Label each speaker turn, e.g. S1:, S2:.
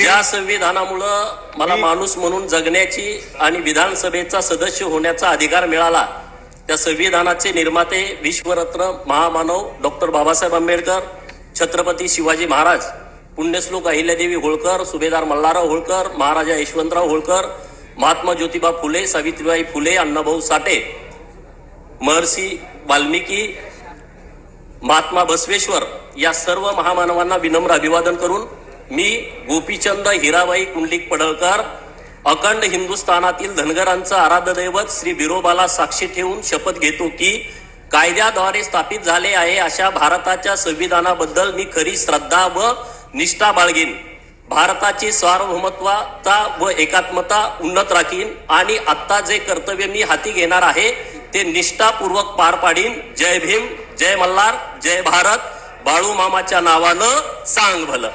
S1: ज्या संविधानामुळे मला माणूस म्हणून जगण्याची आणि विधानसभेचा सदस्य होण्याचा अधिकार मिळाला, त्या संविधानाचे निर्माते विश्वरत्न महामानव डॉक्टर बाबासाहेब आंबेडकर, छत्रपती शिवाजी महाराज, पुण्यश्लोक अहिल्यादेवी होळकर, सुभेदार मल्हारराव होळकर, महाराजा यशवंतराव होळकर, महात्मा ज्योतिबा फुले, सावित्रीबाई फुले, अण्णाभाऊ साठे, महर्षी वाल्मिकी, महात्मा बसवेश्वर या सर्व महामानवांना विनम्र अभिवादन करून मी गोपीचंद हिराबाई कुंडलिक पडळकर अखंड हिंदुस्थानातील धनगरांचं आराध्य दैवत श्री बिरोबाला साक्षी ठेवून शपथ घेतो की कायद्याद्वारे स्थापित झाले आहे अशा भारताच्या संविधानाबद्दल मी खरी श्रद्धा व निष्ठा बाळगीन, भारताची सार्वभौमत्वता व एकात्मता उन्नत राखीन आणि आत्ता जे कर्तव्य मी हाती घेणार आहे ते निष्ठापूर्वक पार पाडीन. जय भीम, जय मल्हार, जय भारत. बाळू मामाच्या नावानं सांग भलं.